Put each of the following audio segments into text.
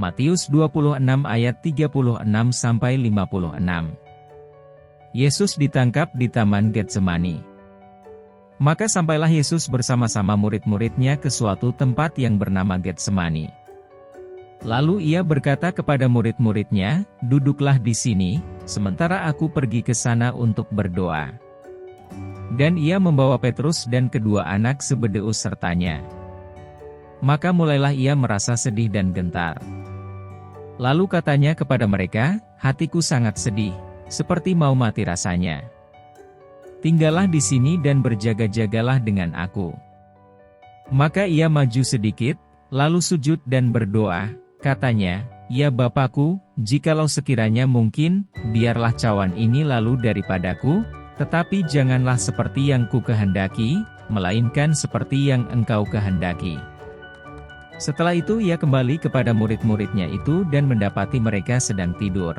Matius 26 ayat 36-56. Yesus ditangkap di Taman Getsemani. Maka sampailah Yesus bersama-sama murid-muridnya ke suatu tempat yang bernama Getsemani. Lalu ia berkata kepada murid-muridnya, "Duduklah di sini, sementara aku pergi ke sana untuk berdoa." Dan ia membawa Petrus dan kedua anak Zebedeus sertanya. Maka mulailah ia merasa sedih dan gentar. Lalu katanya kepada mereka, "Hatiku sangat sedih, seperti mau mati rasanya. Tinggallah di sini dan berjaga-jagalah dengan aku." Maka ia maju sedikit, lalu sujud dan berdoa, katanya, "Ya Bapakku, jikalau sekiranya mungkin, biarlah cawan ini lalu daripadaku, tetapi janganlah seperti yang ku kehendaki, melainkan seperti yang Engkau kehendaki." Setelah itu ia kembali kepada murid-muridnya itu dan mendapati mereka sedang tidur.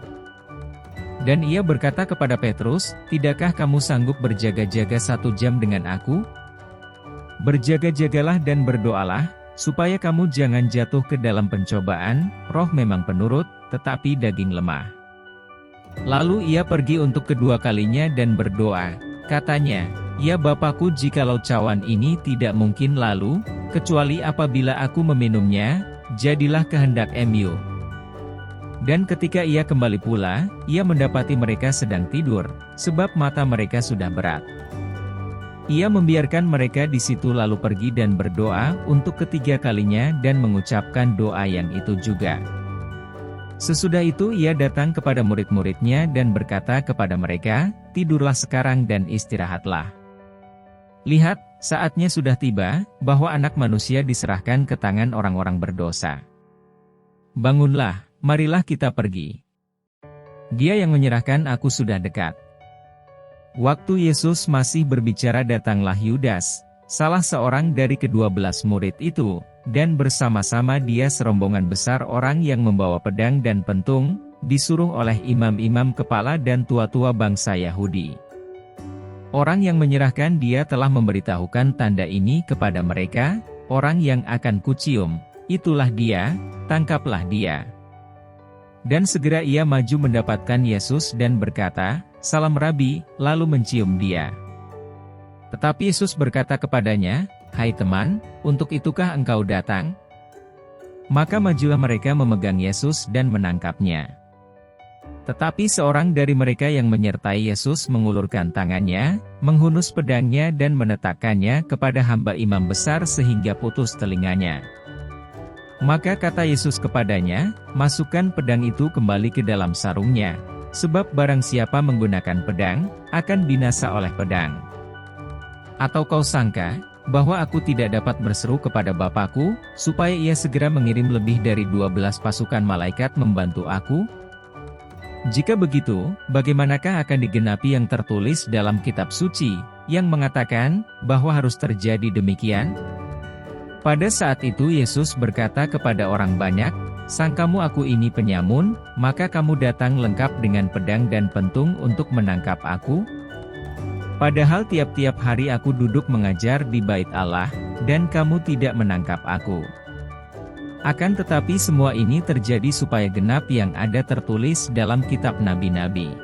Dan ia berkata kepada Petrus, "Tidakkah kamu sanggup berjaga-jaga 1 jam dengan aku? Berjaga-jagalah dan berdoalah, supaya kamu jangan jatuh ke dalam pencobaan. Roh memang penurut, tetapi daging lemah." Lalu ia pergi untuk kedua kalinya dan berdoa, katanya, "Ya Bapakku, jikalau cawan ini tidak mungkin lalu, kecuali apabila aku meminumnya, jadilah kehendak Mu." Dan ketika ia kembali pula, ia mendapati mereka sedang tidur, sebab mata mereka sudah berat. Ia membiarkan mereka di situ lalu pergi dan berdoa untuk ketiga kalinya dan mengucapkan doa yang itu juga. Sesudah itu ia datang kepada murid-muridnya dan berkata kepada mereka, "Tidurlah sekarang dan istirahatlah. Lihat, saatnya sudah tiba, bahwa Anak Manusia diserahkan ke tangan orang-orang berdosa. Bangunlah, marilah kita pergi. Dia yang menyerahkan aku sudah dekat." Waktu Yesus masih berbicara datanglah Yudas, salah seorang dari ke-12 murid itu, dan bersama-sama dia serombongan besar orang yang membawa pedang dan pentung, disuruh oleh imam-imam kepala dan tua-tua bangsa Yahudi. Orang yang menyerahkan dia telah memberitahukan tanda ini kepada mereka, "Orang yang akan kucium, itulah dia, tangkaplah dia." Dan segera ia maju mendapatkan Yesus dan berkata, "Salam Rabi," lalu mencium dia. Tetapi Yesus berkata kepadanya, "Hai teman, untuk itukah engkau datang?" Maka majulah mereka memegang Yesus dan menangkapnya. Tetapi seorang dari mereka yang menyertai Yesus mengulurkan tangannya, menghunus pedangnya dan menetakkannya kepada hamba imam besar sehingga putus telinganya. Maka kata Yesus kepadanya, "Masukkan pedang itu kembali ke dalam sarungnya, sebab barang siapa menggunakan pedang, akan binasa oleh pedang. Atau kau sangka, bahwa aku tidak dapat berseru kepada Bapakku, supaya ia segera mengirim lebih dari 12 pasukan malaikat membantu aku? Jika begitu, bagaimanakah akan digenapi yang tertulis dalam kitab suci, yang mengatakan, bahwa harus terjadi demikian?" Pada saat itu Yesus berkata kepada orang banyak, "Sangkamu aku ini penyamun, maka kamu datang lengkap dengan pedang dan pentung untuk menangkap aku? Padahal tiap-tiap hari aku duduk mengajar di bait Allah, dan kamu tidak menangkap aku. Akan tetapi semua ini terjadi supaya genap yang ada tertulis dalam kitab nabi-nabi."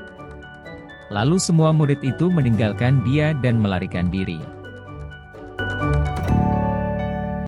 Lalu semua murid itu meninggalkan dia dan melarikan diri.